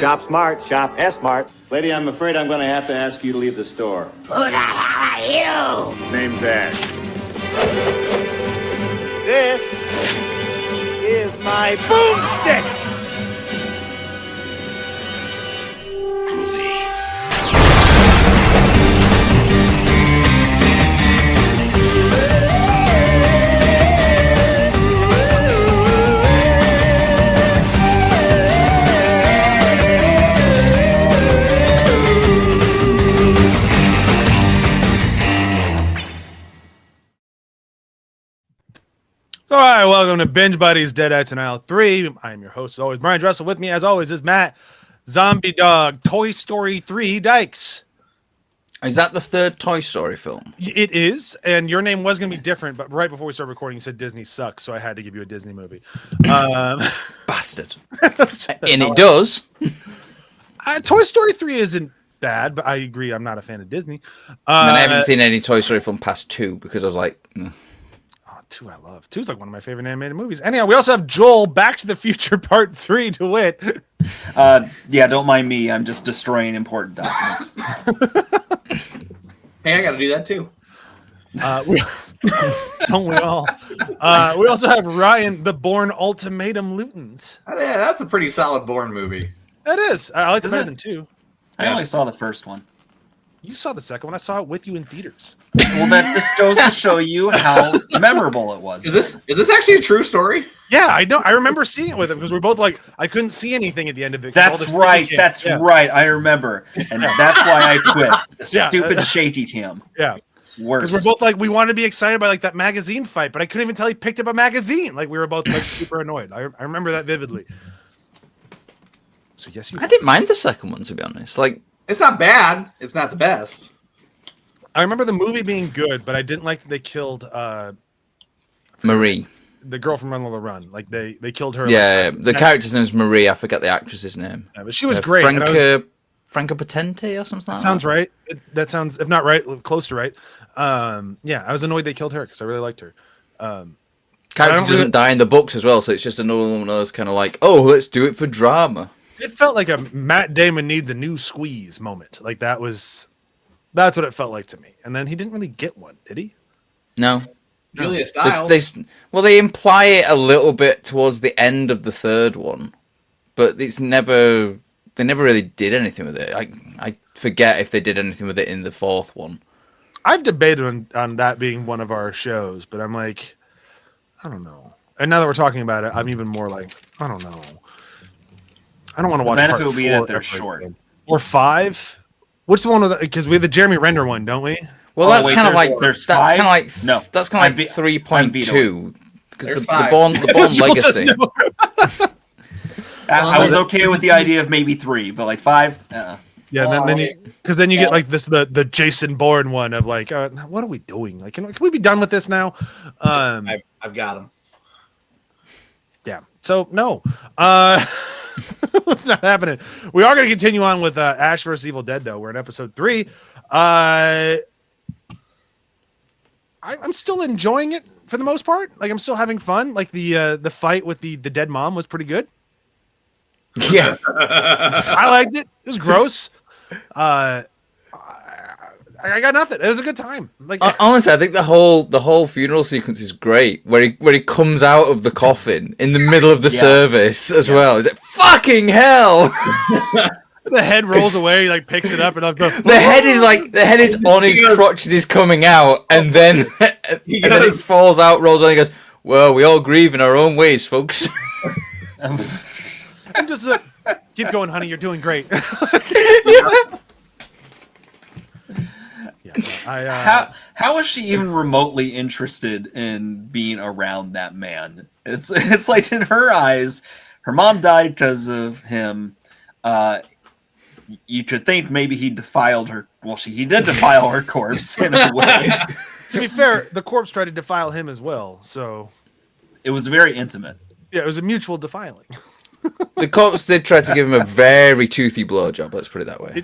Shop smart, shop S-smart. Lady, I'm afraid I'm going to have to ask you to leave the store. Who the hell are you? Name's Ash. This is my boomstick. All right, welcome to Binge Buddies, Deadites, and Aisle 3. I am your host, as always, Brian Dressel. With me, as always, is Matt, Zombie Dog, Toy Story 3, Dykes. Is that the third Toy Story film? It is, and your name was going to be different, but right before we started recording, you said Disney sucks, so I had to give you a Disney movie. Bastard. And it does. Toy Story 3 isn't bad, but I agree, I'm not a fan of Disney. I haven't seen any Toy Story film past 2 because I was like... 2 I love. 2's like one of my favorite animated movies. Anyhow, we also have Joel, Back to the Future Part 3 to wit. Yeah, don't mind me. I'm just destroying important documents. Hey, I got to do that too. Don't we all? We also have Ryan, the Bourne Ultimatum Lutens. Yeah, that's a pretty solid Bourne movie. It is. I like it better than 2. I only saw the first one. You saw the second one. I saw it with you in theaters. Well, that just goes to show you how memorable it was. Is this actually a true story? Yeah, I know. I remember seeing it with him because we're both like, I couldn't see anything at the end of it. That's right. That's right. I remember, and that's why I quit. The stupid shaky cam. Yeah, worse. Because we're both like, we wanted to be excited by like that magazine fight, but I couldn't even tell he picked up a magazine. Like we were both like super annoyed. I remember that vividly. So yes, I didn't mind the second one, to be honest. Like, it's not bad. It's not the best. I remember the movie being good, but I didn't like that they killed Marie, the girl from Run Lola Run. Like they killed her. Yeah, like, the character's name is Marie. I forget the actress's name. Yeah, but she was great. Franca Potente or something like that. Sounds right. That sounds, if not right, close to right. Yeah, I was annoyed they killed her because I really liked her. Character doesn't die in the books as well, so it's just another one of those kind of like, oh, let's do it for drama. It felt like a Matt Damon needs a new squeeze moment. Like that's what it felt like to me. And then he didn't really get one, did he? No. Julia Stiles. They imply it a little bit towards the end of the third one, but they never really did anything with it. I forget if they did anything with it in the fourth one. I've debated on that being one of our shows, but I'm like, I don't know. And now that we're talking about it, I'm even more like, I don't know. I don't want to watch. The benefit will be that they're short. Or 5. What's the one with? Because we have the Jeremy Renner one, don't we? Well, that's kind of like there's that's 5? kind of like No, that's kind of like 3.2 because the Bourne Legacy. I was okay with the idea of maybe 3, but like 5. Yeah, then you get like the Jason Bourne one of like, what are we doing? Like, can we be done with this now? I've got him. Yeah. So no. It's not happening. We are going to continue on with Ash vs. Evil Dead, though. We're in episode 3. I'm still enjoying it for the most part. Like I'm still having fun. Like the fight with the dead mom was pretty good. Yeah, I liked it. It was gross. I got nothing. It was a good time. Like honestly, I think the whole funeral sequence is great. Where he comes out of the coffin in the middle of the service as well. He's like, fucking hell! The head rolls away. He like picks it up and the head is on his crotches. He's coming out, and then it falls out, rolls on. And he goes, "Well, we all grieve in our own ways, folks." I'm just keep going, honey. You're doing great. How is she even remotely interested in being around that man? It's like in her eyes, her mom died because of him. You should think maybe he defiled her. Well, he did defile her corpse in a way. To be fair, the corpse tried to defile him as well, so it was very intimate. Yeah, it was a mutual defiling. The corpse did try to give him a very toothy blowjob. Let's put it that way.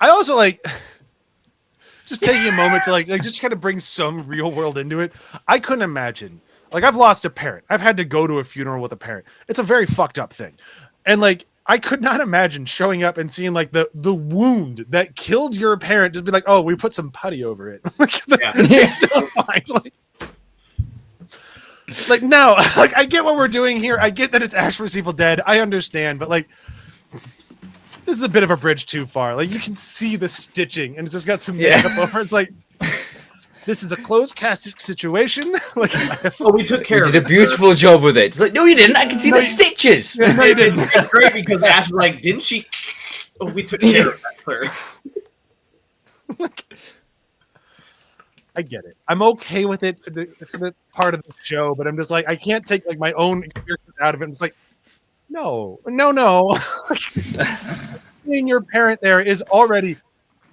I also like just taking a moment to like just kind of bring some real world into it. I couldn't imagine Like, I've lost a parent. I've had to go to a funeral with a parent. It's a very fucked up thing. And like, I could not imagine showing up and seeing like the wound that killed your parent, just be like, oh, we put some putty over it. It's still fine. Like, no, like, I get what we're doing here. I get that it's Ash vs. Evil Dead. I understand, but like, this is a bit of a bridge too far. Like, you can see the stitching, and it's just got some makeup over. It's like, this is a closed cast situation. Like, we took care of it. You did a beautiful job with it. It's like, no, you didn't. I can see the stitches. No, you didn't. It's great because Ash is like, didn't she? Oh, we took care of that, Claire. I get it. I'm okay with it for the part of the show, but I'm just like, I can't take like my own experience out of it. It's like, no. Seeing your parent there is already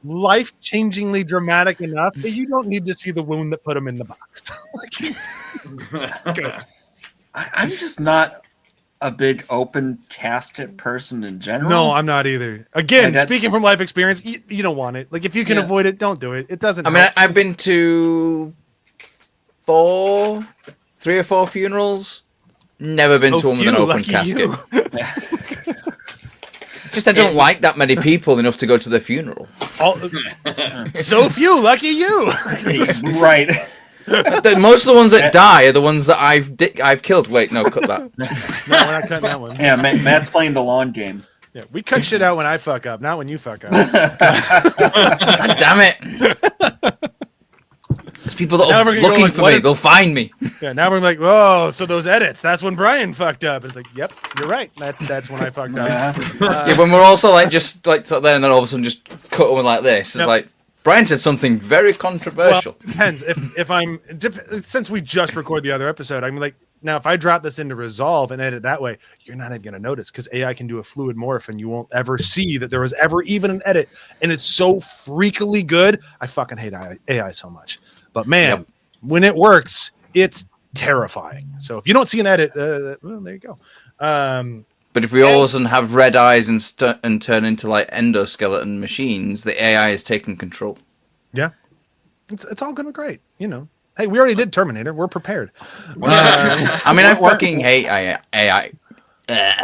life-changingly dramatic enough that you don't need to see the wound that put him in the box. I'm just not a big open casket person in general. No, I'm not either. Again, speaking from life experience, you don't want it. Like, if you can avoid it, don't do it. It doesn't. I mean, I've been to 3 or 4 funerals. Never been to one with an open casket. Just I don't like that many people enough to go to the funeral. So few, lucky you. Right. Most of the ones that die are the ones that I've killed. Wait, no, cut that. No, we're not cutting that one. Yeah, Matt's playing the long game. Yeah, we cut shit out when I fuck up, not when you fuck up. God damn it. There's people that are looking for me. They'll find me. Yeah, now we're like, oh, so those edits, that's when Brian fucked up. And it's like, yep, you're right. That's when I fucked up. Yeah, when we're also like just like there and then all of a sudden just cut them like this. It's like Brian said something very controversial. Well, depends. If I'm since we just recorded the other episode, I'm like, now if I drop this into Resolve and edit that way, you're not even gonna notice because AI can do a fluid morph and you won't ever see that there was ever even an edit. And it's so freakily good. I fucking hate AI so much. But man, when it works, it's terrifying. So if you don't see an edit, well, there you go. But if we all of a sudden have red eyes and turn into like endoskeleton machines, the AI is taking control. Yeah, it's all gonna be great. You know, hey, we already did Terminator. We're prepared. I mean, I fucking hate AI. I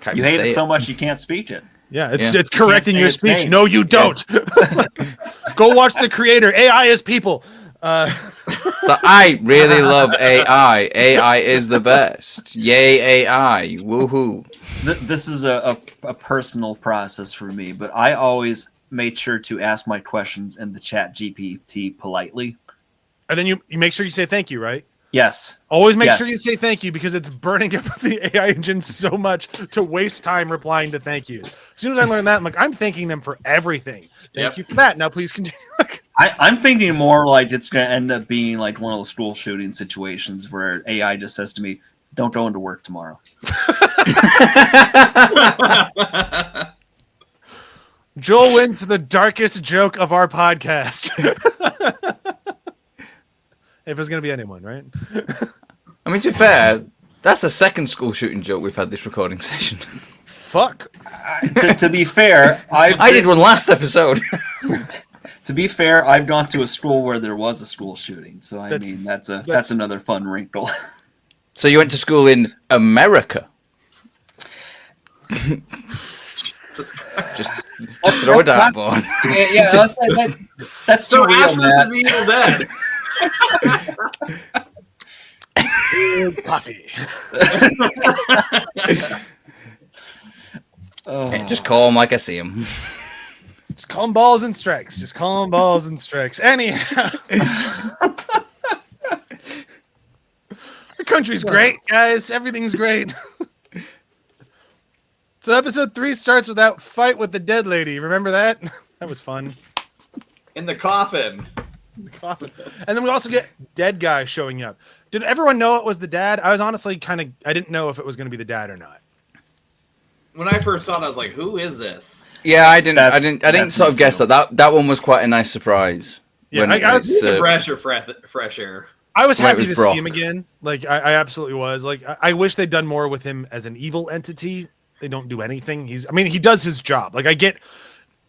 can't you hate it so much you can't speak it. Yeah, it's correcting your speech. Name. No, you don't. Go watch The Creator. AI is people. So I really love AI. AI is the best. Yay, AI. Woohoo. This is a personal process for me, but I always made sure to ask my questions in the chat GPT politely. And then you make sure you say thank you, right? Yes. Always make sure you say thank you because it's burning up the AI engine so much to waste time replying to thank you. As soon as I learned that, I'm like, I'm thanking them for everything. Thank you for that. Now please continue. I'm thinking more like it's going to end up being like one of those school shooting situations where AI just says to me, don't go into work tomorrow. Joel wins for the darkest joke of our podcast. If it's going to be anyone, right? I mean, to be fair, that's the second school shooting joke we've had this recording session. Fuck. To be fair, I did one last episode. To be fair, I've gone to a school where there was a school shooting, so I mean that's another fun wrinkle. So you went to school in America? just throw it out, boy. Yeah, that's too real, Matt. Coffee. Hey, just call them like I see them. Just call them balls and strikes. Just call them balls and strikes. Anyhow. Our country's great, guys. Everything's great. So episode 3 starts with that fight with the dead lady. Remember that? That was fun. In the coffin. And then we also get dead guy showing up. Did everyone know it was the dad? I was honestly I didn't know if it was going to be the dad or not. When I first saw it, I was like, who is this? Yeah, I didn't sort of guess that one was quite a nice surprise. Yeah, I was fresh air. I was happy to see him again. Like I absolutely was. Like I wish they'd done more with him as an evil entity. They don't do anything. He does his job. Like I get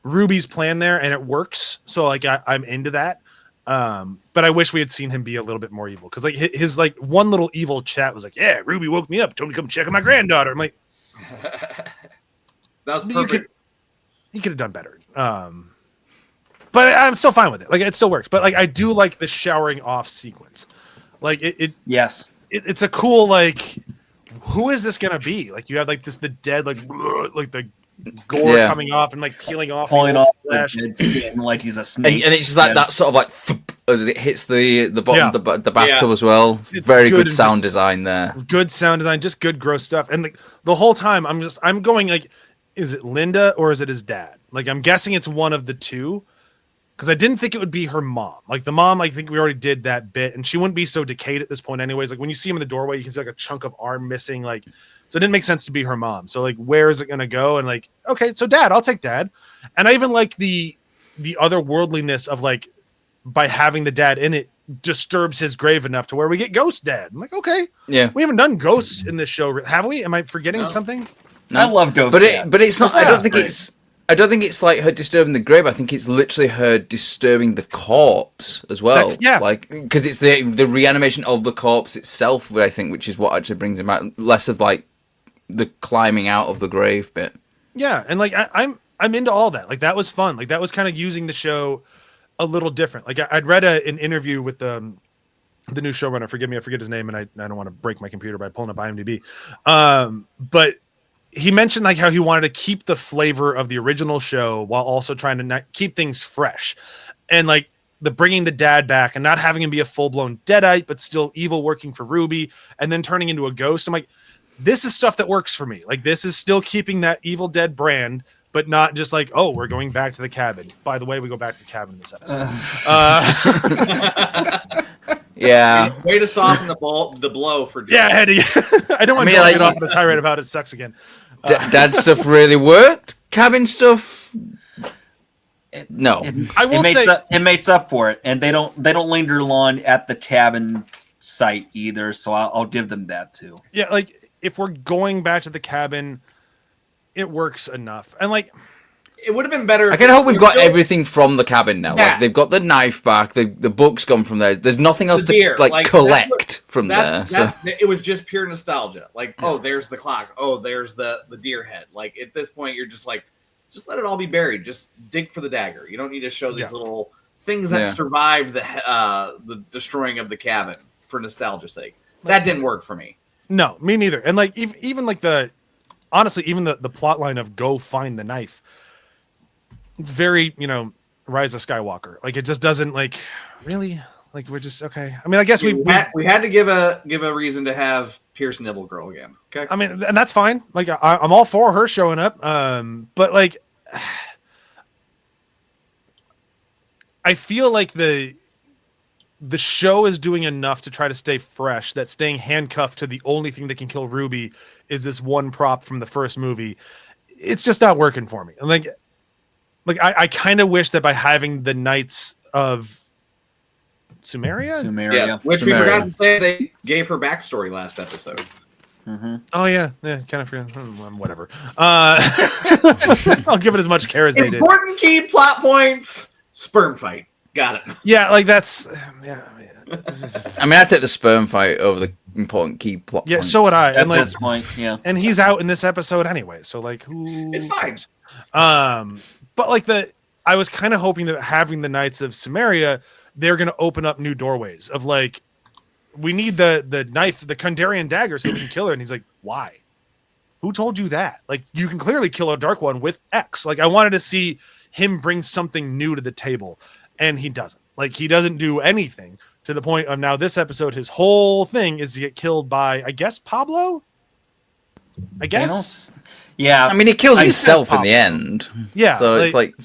Ruby's plan there and it works. So like I'm into that. But I wish we had seen him be a little bit more evil because like his like one little evil chat was like, yeah, Ruby woke me up, told me to come check on my granddaughter. I'm like, That was perfect. you could have done better. But I'm still fine with it. Like it still works. But like I do like the showering off sequence. Like Yes. it's a cool like. Who is this gonna be? Like you have like the dead like the gore coming off and like peeling off, Pulling off flesh. the dead skin like he's a snake. And it's just like that sort of like thump as it hits the bottom of the bathtub as well. It's Very good good and sound just- design there. Good sound design, just good gross stuff. And like the whole time I'm going like, is it Linda or is it his dad? Like I'm guessing it's one of the two. Because I didn't think it would be her mom. Like the mom, I think we already did that bit, and she wouldn't be so decayed at this point, anyways. Like when you see him in the doorway, you can see like a chunk of arm missing. Like, so it didn't make sense to be her mom. So like, where is it gonna go? And like, okay, so dad, I'll take dad. And I even like the otherworldliness of like by having the dad in it disturbs his grave enough to where we get ghost dad. I'm like, okay, Yeah. we haven't done ghosts in this show, have we? Am I forgetting something? No. I love Ghost. But it's not. Ghost I don't think it's like her disturbing the grave. I think it's literally her disturbing the corpse as well. Like because it's the reanimation of the corpse itself. I think, which is what actually brings him out. Less of like the climbing out of the grave bit. Yeah, and like I'm into all that. Like that was fun. Like that was kind of using the show a little different. Like I'd read an interview with the new showrunner. Forgive me, I forget his name, and I don't want to break my computer by pulling up IMDb. But he mentioned like how he wanted to keep the flavor of the original show while also trying to keep things fresh, and like the bringing the dad back and not having him be a full blown Deadite, but still evil, working for Ruby, and then turning into a ghost. I'm like, this is stuff that works for me. Like this is still keeping that Evil Dead brand, but not just like, oh, we're going back to the cabin. By the way, we go back to the cabin in this episode. Yeah. Way to soften the blow for Joe. Yeah, Eddie. I don't want to get off on a tirade about it. Sucks again. Dad stuff really worked. Cabin stuff, no. I will say it makes up for it, and they don't linger long at the cabin site either. So I'll give them that too. yeah, like if we're going back to the cabin, it works enough. And like It would have been better. I can hope we've got everything from the cabin now. Yeah. Like they've got the knife back. The book's gone from there. There's nothing else deer. to like Like, collect from there. It was just pure nostalgia. Like, oh, there's the clock. Oh, there's the deer head. Like at this point, you're just like, just let it all be buried. Just dig for the dagger. You don't need to show these little things that survived the destroying of the cabin for nostalgia's sake. That didn't work for me. no, me neither. And like even like honestly, even the plot line of go find the knife. It's very, Rise of Skywalker. Like it just doesn't like really like we're just okay. I mean, I guess we had to give a reason to have Pierce Nibble Girl again. Okay. I mean, and that's fine. Like I'm all for her showing up. But like I feel like the show is doing enough to try to stay fresh that staying handcuffed to the only thing that can kill Ruby is this one prop from the first movie. It's just not working for me. And like I kind of wish that by having the Knights of Sumeria, Yeah, which we forgot to say they gave her backstory last episode. Oh yeah, kind of forgot. Whatever. I'll give it as much care as they did. Important key plot points. Sperm fight. Got it. Yeah, like that's I mean, I take the sperm fight over the important key plot. Yeah, points. so would I. At this point, yeah. And he's out in this episode anyway, so like, who? It's fine. But like I was kind of hoping that having the Knights of Sumeria, they're going to open up new doorways of like, we need the knife, the Kundarian dagger, so we can kill her. And he's like, why? Who told you that? Like, you can clearly kill a Dark One with X. Like, I wanted to see him bring something new to the table, and he doesn't. Like, he doesn't do anything to the point of now this episode, his whole thing is to get killed by, I guess, Pablo? I guess? Yeah. I mean, he kills himself in the end. Yeah. So it's like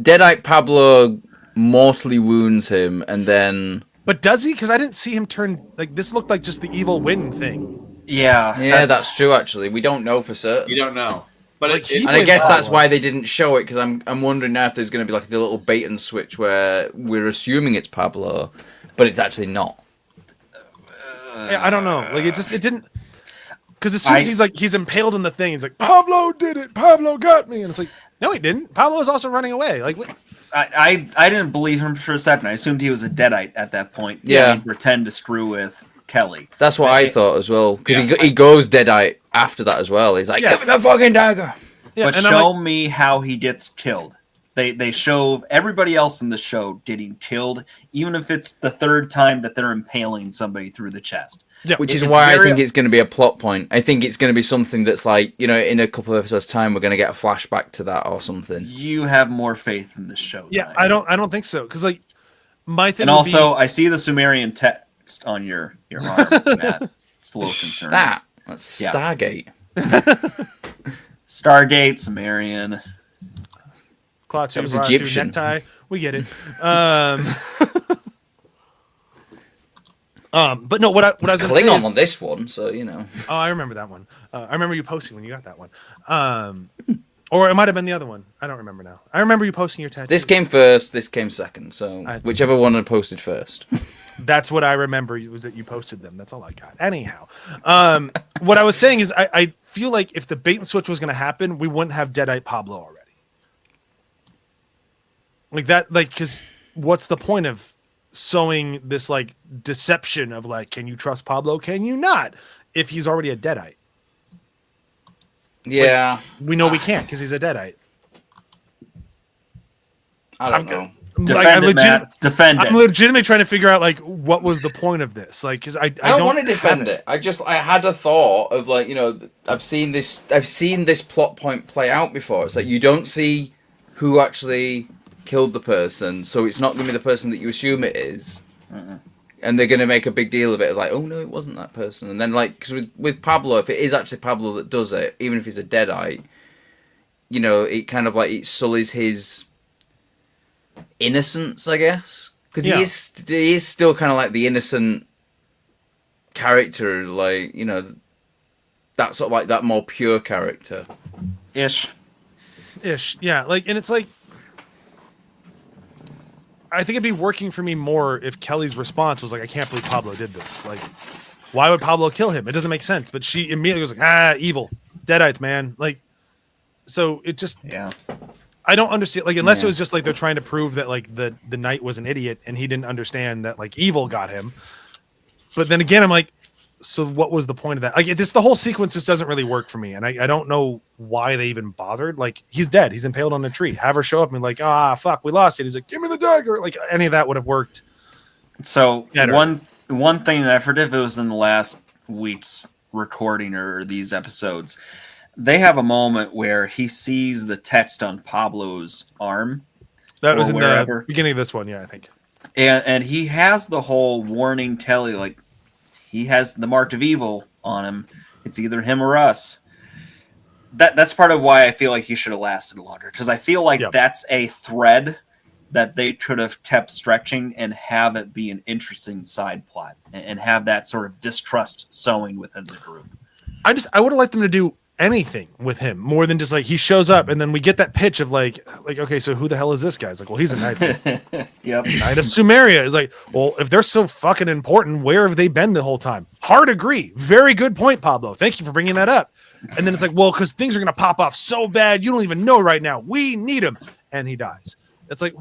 Deadite Pablo mortally wounds him, and then. But does he? Because I didn't see him turn. Like, this looked like just the evil wind thing. Yeah. That's true. Actually, we don't know for certain. You don't know, but Like, And I guess that's why they didn't show it, because I'm wondering now if there's going to be like the little bait and switch where we're assuming it's Pablo, but it's actually not. Yeah, I don't know. Like, it didn't. Because as soon as he's impaled in the thing, he's like, Pablo did it. Pablo got me. And it's like, no, he didn't. Pablo is also running away. Like, I didn't believe him for a second. I assumed he was a Deadite at that point. Yeah. He'd pretend to screw with Kelly. That's what I thought as well. Because he goes Deadite after that as well. He's like, give me the fucking dagger. Yeah, but show me how he gets killed. They show everybody else in the show getting killed, even if it's the third time that they're impaling somebody through the chest. Yeah, which is why I think it's going to be a plot point. I think it's going to be something that's like, you know, in a couple of episodes' time, we're going to get a flashback to that or something. You have more faith in this show. Yeah, I don't think so. Because, like, my thing and also, I see the Sumerian text on your arm, Matt. It's a little concerning. That's Stargate. Stargate, Sumerian. Klaatu, was Egyptian. Necktie. We get it. But no, what I was Klingon saying is, on this one, so you know. Oh, I remember that one. I remember you posting when you got that one. Or it might have been the other one. I don't remember now. I remember you posting your tattoo. This came first. This came second. So whichever one I posted first. That's what I remember was that you posted them. That's all I got. Anyhow, what I was saying is I feel like if the bait and switch was going to happen, we wouldn't have Deadite Pablo already. Like that, like, because what's the point of sowing this like deception of like, can you trust Pablo? Can you not? If he's already a Deadite. Yeah, like, we know we can't because he's a Deadite. I don't know. Defend it, Matt. Defend it. I'm legitimately trying to figure out like what was the point of this, like, because I don't want to defend it. I had a thought of like, you know, I've seen this plot point play out before. It's like you don't see who actually killed the person, so it's not going to be the person that you assume it is. And they're going to make a big deal of it. It's like, oh no, it wasn't that person. And then like, because with Pablo, if it is actually Pablo that does it, even if he's a Deadite, you know, it kind of like it sullies his innocence, I guess, because he is still kind of like the innocent character, like, you know, that sort of like that more pure character ish, yeah, like, and it's like I think it'd be working for me more if Kelly's response was like, I can't believe Pablo did this. Like, why would Pablo kill him? It doesn't make sense. But she immediately was like, evil. Deadites, man. Like, so it just, I don't understand. Like, unless it was just like they're trying to prove that like the knight was an idiot and he didn't understand that like evil got him. But then again, I'm like, so what was the point of that? Like, the whole sequence just doesn't really work for me. And I don't know why they even bothered. Like, he's dead. He's impaled on a tree. Have her show up and be like, fuck, we lost it. He's like, give me the dagger. Like, any of that would have worked. So one thing that I forget if it was in the last week's recording or these episodes, they have a moment where he sees the text on Pablo's arm. That was in the beginning of this one, I think. And he has the whole warning Kelly, like, he has the mark of evil on him. It's either him or us. That's part of why I feel like he should have lasted longer, because I feel like that's a thread that they could have kept stretching and have it be an interesting side plot and have that sort of distrust sowing within the group. I would have liked them to do anything with him more than just like he shows up and then we get that pitch of like okay, so who the hell is this guy? It's like, well, he's a knight. Knight of Sumeria. Is like, well, if they're so fucking important, where have they been the whole time? Hard agree. Very good point, Pablo. Thank you for bringing that up. And then it's like, well, because things are gonna pop off so bad you don't even know right now. We need him, and he dies. It's like,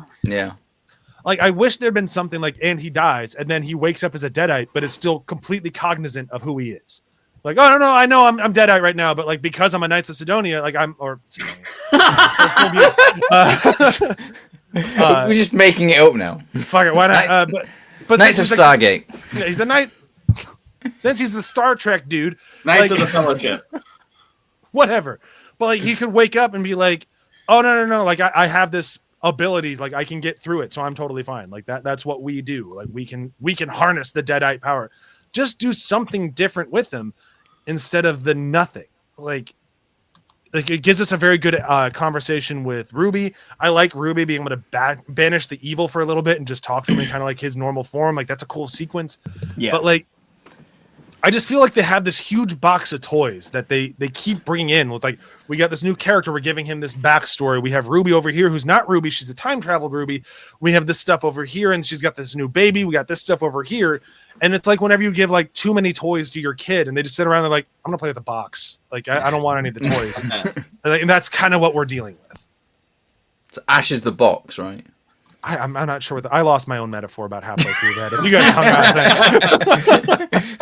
like, I wish there'd been something like, and he dies, and then he wakes up as a Deadite, but is still completely cognizant of who he is. Like, oh, no, I know I'm Deadite right now, but like, because I'm a Knights of Sidonia, like or we're just making it up now. Fuck it, why not? But Knights of Stargate. Yeah, he's a knight. Since he's the Star Trek dude, Knights of the Fellowship. Whatever. But like, he could wake up and be like, oh no, like I have this ability, like I can get through it, so I'm totally fine. Like that's what we do. Like we can harness the Deadite power. Just do something different with them instead of the nothing. Like it gives us a very good conversation with Ruby. I like Ruby being able to banish the evil for a little bit and just talk to him in kind of like his normal form. Like, that's a cool sequence. Yeah. But like, I just feel like they have this huge box of toys that they keep bringing in with, like, we got this new character. We're giving him this backstory. We have Ruby over here, who's not Ruby. She's a time traveled Ruby. We have this stuff over here, and she's got this new baby. We got this stuff over here. And it's like whenever you give like too many toys to your kid and they just sit around, they're like, I'm going to play with the box. Like, I don't want any of the toys. And that's kind of what we're dealing with. So Ash is the box, right? I'm not sure. I lost my own metaphor about halfway through that. If you guys hung out, thanks.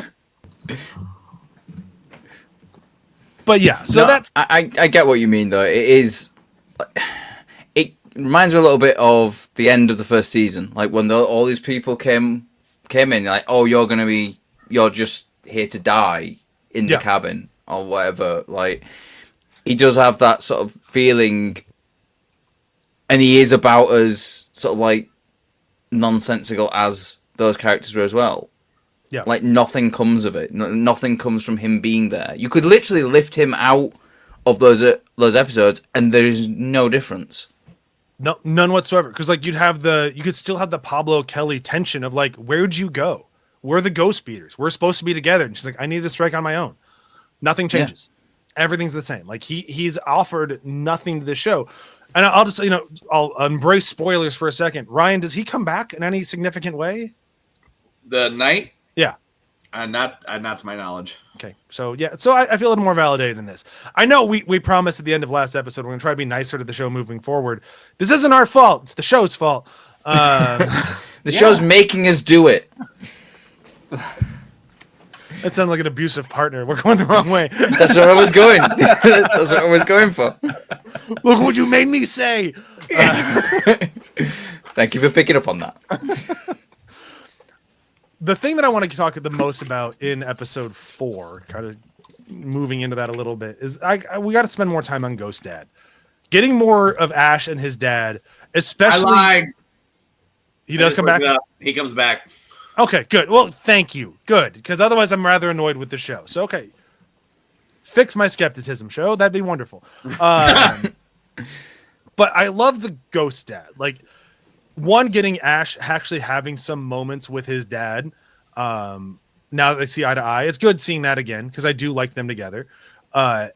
But yeah, so that's... I get what you mean, though. It is... It reminds me a little bit of the end of the first season. Like, when all these people came in, like, oh, you're just here to die in the cabin, or whatever. Like, he does have that sort of feeling, and he is about as sort of, like, nonsensical as those characters were as well. Yeah. Like, nothing comes of it. Nothing comes from him being there. You could literally lift him out of those episodes, and there is no difference. No, none whatsoever. Because, like, you could still have the Pablo Kelly tension of, like, where'd you go? We're the ghost beaters. We're supposed to be together. And she's like, I need to strike on my own. Nothing changes. Yeah. Everything's the same. Like, he's offered nothing to the show. And I'll just, I'll embrace spoilers for a second. Ryan, does he come back in any significant way? The Knight? Yeah. Not to my knowledge. Okay. So, yeah. So I feel a little more validated in this. I know we promised at the end of last episode we're going to try to be nicer to the show moving forward. This isn't our fault. It's the show's fault. The show's making us do it. That sounded like an abusive partner. We're going the wrong way. That's what I was going. That's what I was going for. Look what you made me say. Thank you for picking up on that. The thing that I want to talk the most about in episode 4, kind of moving into that a little bit, is we got to spend more time on Ghost Dad. Getting more of Ash and his dad, especially... I lied. He does come back? He comes back. Okay, good. Well, thank you. Good. Because otherwise I'm rather annoyed with the show. So, okay. Fix my skepticism, show. That'd be wonderful. But I love the Ghost Dad. Like, one, getting Ash actually having some moments with his dad. Now that they see eye to eye. It's good seeing that again, because I do like them together. I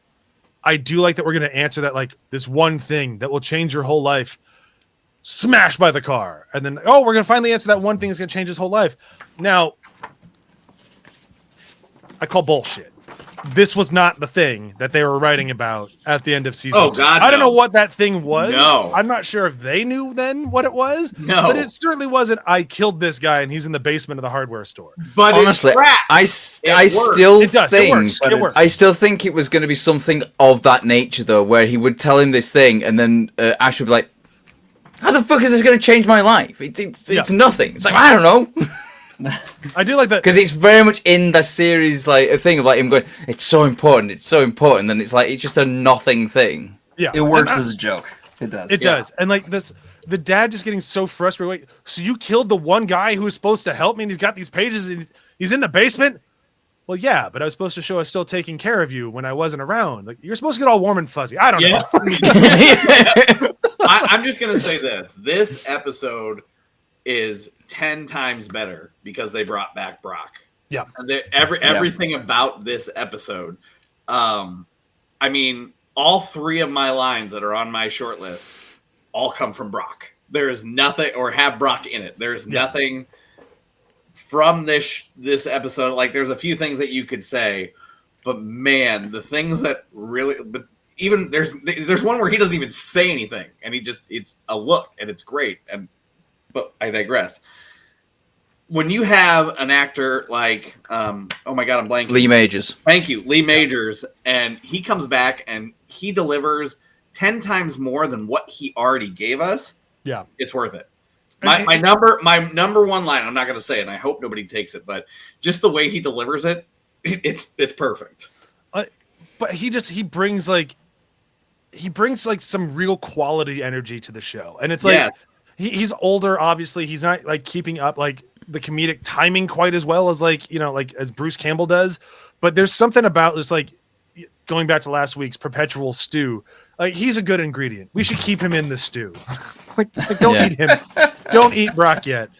do like that we're going to answer that, like, this one thing that will change your whole life. Smashed by the car. And then, we're going to finally answer that one thing that's going to change his whole life. Now, I call bullshit. This was not the thing that they were writing about at the end of season 2. Oh, God, I don't know what that thing was. No. I'm not sure if they knew then what it was. No. But it certainly wasn't, I killed this guy and he's in the basement of the hardware store. But honestly, I still think it was going to be something of that nature, though, where he would tell him this thing and then Ash would be like, how the fuck is this going to change my life? It's nothing. It's like, I don't know. I do like that because it's very much in the series, like a thing of like him going, it's so important, and it's like it's just a nothing thing. Yeah, it works as a joke. It does. It does, and like this, the dad just getting so frustrated. Wait, so you killed the one guy who was supposed to help me, and he's got these pages, and he's in the basement. Well, yeah, but I was supposed to show I was still taking care of you when I wasn't around. Like, you're supposed to get all warm and fuzzy. I don't know. I'm just gonna say this: this episode is 10 times better because they brought back Brock. Yeah. Everything about this episode. I mean, all 3 of my lines that are on my short list all come from Brock. There is nothing, or have Brock in it. There is nothing from this episode. Like, there's a few things that you could say, but man, the things that really, but even there's one where he doesn't even say anything, and it's a look, and it's great. But I digress. When you have an actor like, oh my God, I'm blanking. Lee Majors. Thank you, Lee Majors, and he comes back and he delivers 10 times more than what he already gave us. Yeah, it's worth it. My number one line, I'm not going to say it, and I hope nobody takes it, but just the way he delivers it, it's perfect. But he brings some real quality energy to the show, and it's like he's older. Obviously, he's not like keeping up like the comedic timing quite as well as as Bruce Campbell does. But there's something about this, like going back to last week's perpetual stew. Like, he's a good ingredient. We should keep him in the stew. like don't eat him. Don't eat Brock yet.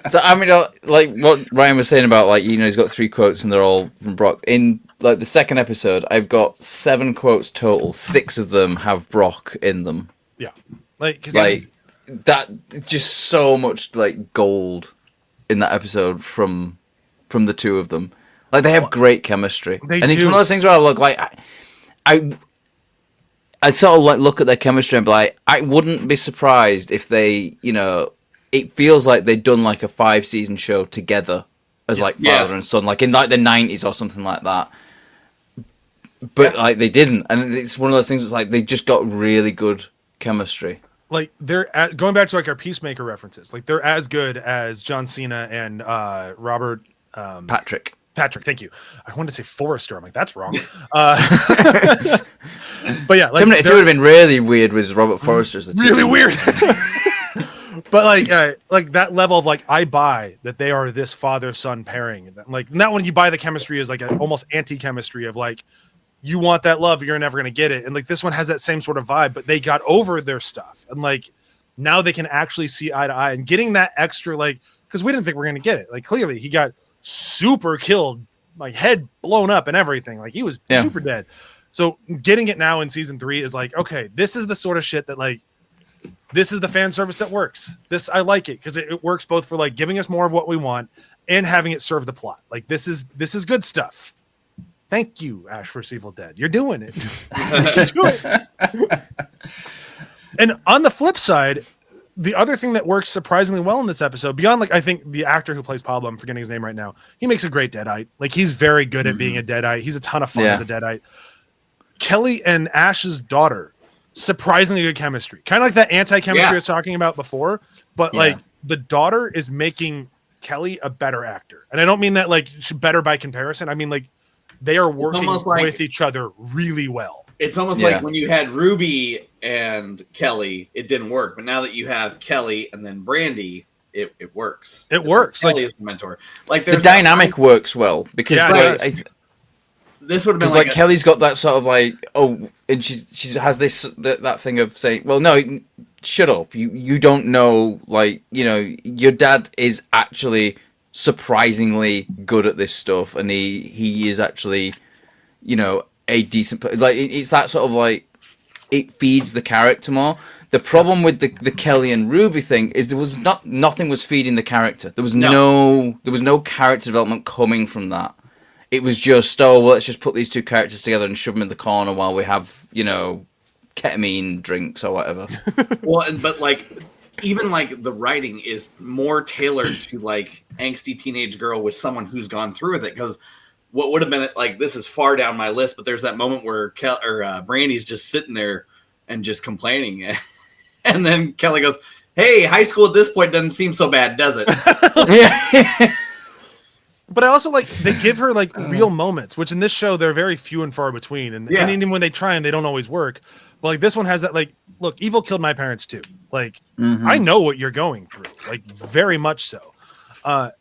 So I mean, like what Ryan was saying about, like, he's got 3 quotes and they're all from Brock. In like the second episode, I've got 7 quotes total. 6 of them have Brock in them. Yeah, that. Just so much like gold in that episode from the 2 of them. Like, they have great chemistry, it's one of those things where I look like I sort of like look at their chemistry and be like, I wouldn't be surprised if they, it feels like they'd done like a 5-season show together as like father and son, like in like the 90s or something like that. But like they didn't, and it's one of those things. It's like they just got really good chemistry. Like they're going back to like our Peacemaker references. Like they're as good as John Cena and Robert Patrick. Thank you. I wanted to say Forrester. I'm like, that's wrong. But yeah, like, Terminator 2 would have been really weird with Robert Forrester as the really weird. But like that level of like, I buy that they are this father-son pairing. Like not when you buy the chemistry is like an almost anti-chemistry of like, you want that love, you're never gonna get it. And like this one has that same sort of vibe, but they got over their stuff, and like now they can actually see eye to eye. And getting that extra, like, because we didn't think we were gonna get it. Like clearly he got super killed, like head blown up and everything. Like he was super dead. So getting it now in season 3 is like, okay, this is the sort of shit that like, this is the fan service that works. This, I like it because it works both for like giving us more of what we want and having it serve the plot. Like this is good stuff. Thank you, Ash vs. Evil Dead. You're doing it. You're doing it. And on the flip side, the other thing that works surprisingly well in this episode, beyond like I think the actor who plays Pablo, I'm forgetting his name right now, he makes a great Deadite. Like he's very good at being a Deadite. He's a ton of fun as a Deadite. Kelly and Ash's daughter, surprisingly good chemistry. Kind of like that anti-chemistry I was talking about before, but like the daughter is making Kelly a better actor. And I don't mean that like better by comparison. I mean like they are working with each other really well. It's almost like when you had Ruby and Kelly, it didn't work. But now that you have Kelly and then Brandy, it works. It works. Kelly is the mentor. Like the dynamic works well because this would have been like Kelly's got that sort of like and she has this that thing of saying, well, no, shut up. You don't know, like, your dad is actually surprisingly good at this stuff, and he is actually, a decent, like, it's that sort of like, it feeds the character more. The problem with the Kelly and Ruby thing is there was nothing was feeding the character. There was no character development coming from that. It was just, let's just put these two characters together and shove them in the corner while we have, ketamine drinks or whatever. Well, but like, even like the writing is more tailored to like angsty teenage girl with someone who's gone through with it. Because what would have been like, this is far down my list, but there's that moment where Brandy's just sitting there and just complaining, and then Kelly goes, "Hey, high school at this point doesn't seem so bad, does it?" Yeah. But I also like they give her like real moments, which in this show they're very few and far between, and even when they try and they don't always work. But like this one has that, like, look, evil killed my parents too. Like I know what you're going through, like very much so, and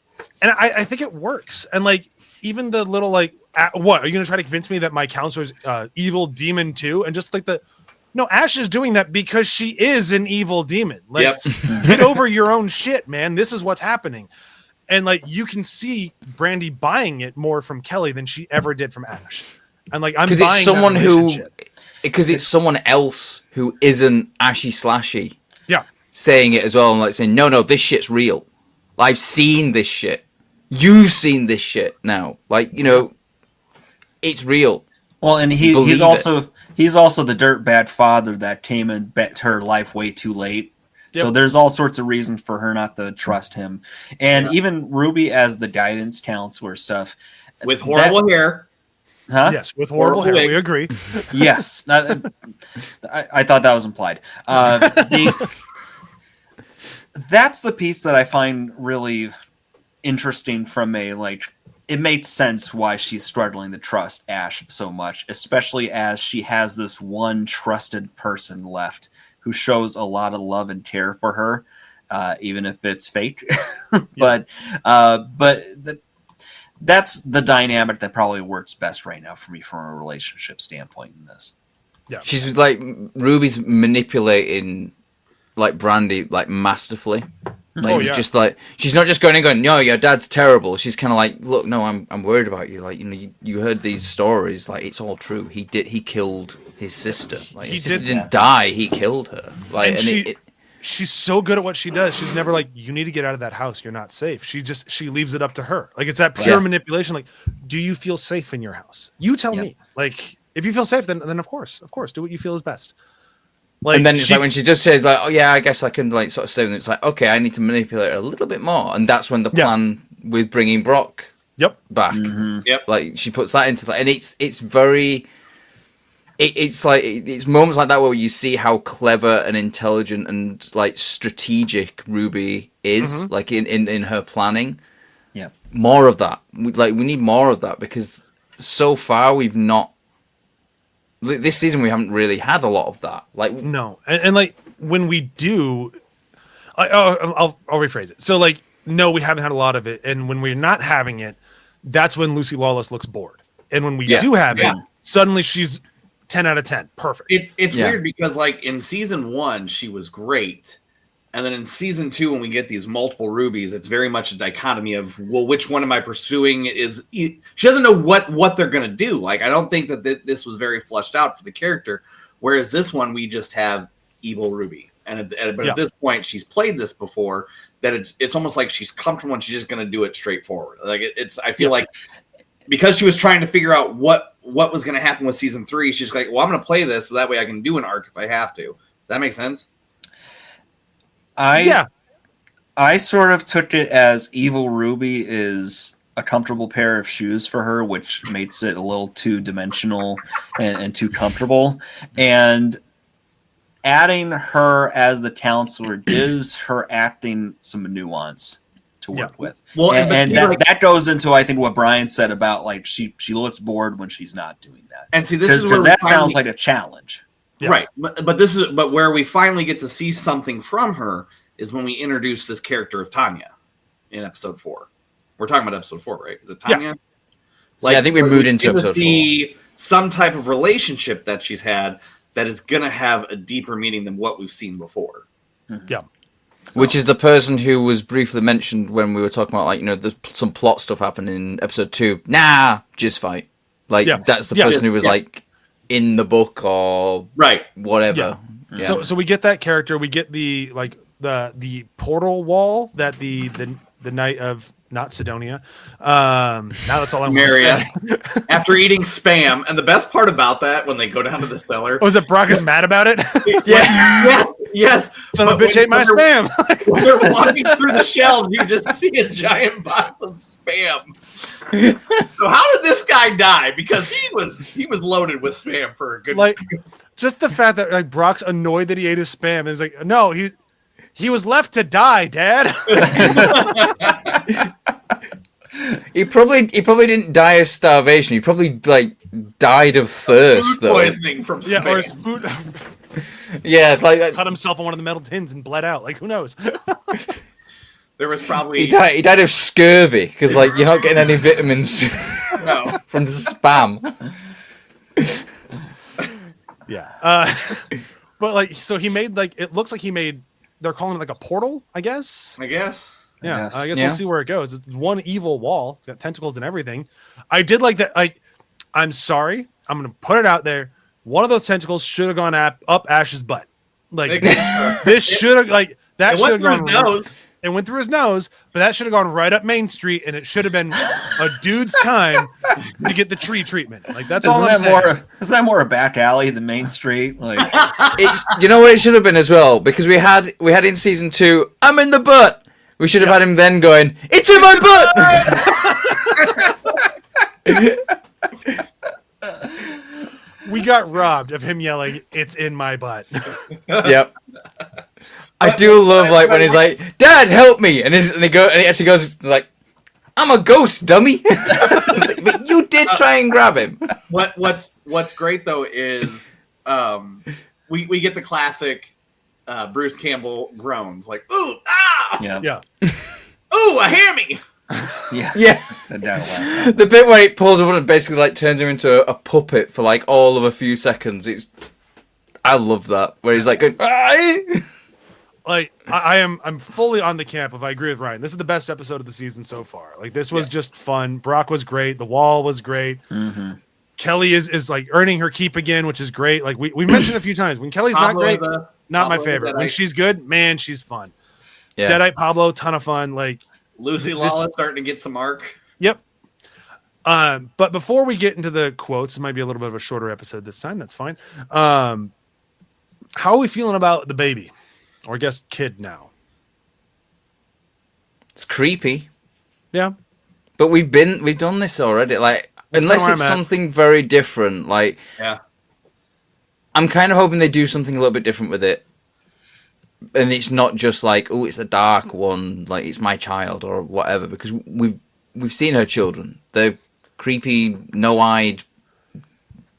I think it works. And like even the little like, what are you gonna try to convince me that my counselor's evil demon too? And just like no, Ash is doing that because she is an evil demon. Like get over your own shit, man. This is what's happening. And like you can see Brandy buying it more from Kelly than she ever did from Ash. And like I'm buying because it's someone else who isn't Ashy Slashy. Yeah. Saying it as well, and like saying, no, this shit's real. I've seen this shit. You've seen this shit now. Like, it's real. Well, and he's also the dirtbag father that came and bet her life way too late. Yep. So there's all sorts of reasons for her not to trust him. And even Ruby as the guidance counselor stuff. With horrible hair. Huh? Yes, with horrible hair. We agree. Yes. I thought that was implied. That's the piece that I find really interesting from it made sense why she's struggling to trust Ash so much, especially as she has this one trusted person left who shows a lot of love and care for her, even if it's fake. But that's the dynamic that probably works best right now for me from a relationship standpoint in this. Yeah, she's like, Ruby's manipulating like Brandy like masterfully. Like just like, she's not just going, no, your dad's terrible. She's kind of like, look, no, I'm worried about you. Like, you heard these stories. Like, it's all true. He killed his sister. Like, his sister didn't die. He killed her. Like, and she's so good at what she does. She's never like, you need to get out of that house. You're not safe. She leaves it up to her. Like, it's that pure manipulation. Like, do you feel safe in your house? You tell me. Like, if you feel safe, then of course, do what you feel is best. Like, and then it's like when she just says like, "Oh yeah, I guess I can like sort of save them." It's like, okay, I need to manipulate her a little bit more, and that's when the plan with bringing Brock back. Mm-hmm. Yep. Like she puts that into that, and it's very. It's moments like that where you see how clever and intelligent and like strategic Ruby is, like in her planning. Yeah, more of that. We need more of that because so far we've not. This season we haven't really had a lot of that. Like no, and like when we do, I'll rephrase it. So like no, we haven't had a lot of it, and when we're not having it, that's when Lucy Lawless looks bored, and when we do have it, suddenly she's 10 out of 10, perfect. It's weird because like in season 1 she was great, and then in season 2 when we get these multiple rubies, it's very much a dichotomy of, well, which one am I pursuing? She doesn't know what they're gonna do. Like I don't think that this was very fleshed out for the character, whereas this one we just have evil Ruby, but at this point she's played this before, that it's almost like she's comfortable and she's just gonna do it straightforward. Like I feel like because she was trying to figure out what was going to happen with season 3, she's like, well, I'm going to play this so that way I can do an arc if I have to. Does that make sense? I sort of took it as evil Ruby is a comfortable pair of shoes for her, which makes it a little too dimensional and too comfortable. And adding her as the counselor gives her acting some nuance to work with. Well, and that goes into, I think, what Brian said about like she looks bored when she's not doing that. And see, this is where that sounds like a challenge, right? But where we finally get to see something from her is when we introduce this character of Tanya in episode 4. We're talking about episode 4, right? Is it Tanya? I think we moved into episode 4. Some type of relationship that she's had that is going to have a deeper meaning than what we've seen before. Yeah. Which is the person who was briefly mentioned when we were talking about, like, there's some plot stuff happening in episode 2. Nah, just fight. Like, that's the person who was, like, in the book or whatever. Yeah. So we get that character. We get the, like, the portal wall that the night of not Sidonia. Now that's all I want to say. After eating Spam, and the best part about that when they go down to the cellar, was it Brock is mad about it? Yes. Son of a bitch ate my Spam. When they're walking through the shelves, you just see a giant box of Spam. So how did this guy die? Because he was loaded with Spam for a good. Like, just the fact that like Brock's annoyed that he ate his Spam, and he's like, no, he was left to die, Dad. He probably didn't die of starvation. He probably like died of thirst, food poisoning from Spam. Yeah, or his food. Yeah, like cut himself on one of the metal tins and bled out. Like, who knows? There was probably he died of scurvy because like you're not getting any vitamins from Spam. Yeah, but like, so he made like it looks like he made. They're calling it like a portal, I guess. I guess we'll see where it goes. It's one evil wall. It's got tentacles and everything. I did like that. Like, I'm sorry. I'm gonna put it out there. One of those tentacles should have gone up Ash's butt. Like this should have like that should have gone. It went through his nose, but that should have gone right up Main Street, and it should have been a dude's time to get the tree treatment. Like that's all I'm saying. Isn't that more a back alley than Main Street? Like, you know what it should have been as well, because we had in season 2, I'm in the butt. We should have had him then going, it's in my butt. We got robbed of him yelling, "It's in my butt." Yep. I do love like when he's like, "Dad, help me," and he actually goes like, "I'm a ghost, dummy." Like, but you did try and grab him. What's great though is we get the classic Bruce Campbell groans like, "Ooh, ah, yeah, ooh, a hammy." Yeah. The bit where he pulls him and basically like turns him into a puppet for like all of a few seconds. I love that where he's like going, "Aye!" Like I'm fully on the camp of I agree with Ryan. This is the best episode of the season so far. Like this was just fun. Brock was great. The wall was great. Mm-hmm. Kelly is like earning her keep again, which is great. Like we mentioned a few times when Kelly's not great, not my favorite. When she's good, man, she's fun. Yeah. Deadite Pablo, ton of fun. Like Lucy Lawless starting to get some arc. Yep. But before we get into the quotes, it might be a little bit of a shorter episode this time. That's fine. How are we feeling about the baby, or I guess kid now? It's creepy. Yeah, but we've done this already. Like, unless it's something very different. Like, yeah, I'm kind of hoping they do something a little bit different with it, and it's not just like, oh, it's a dark one, like it's my child or whatever. Because we've seen her children. They're creepy, no-eyed,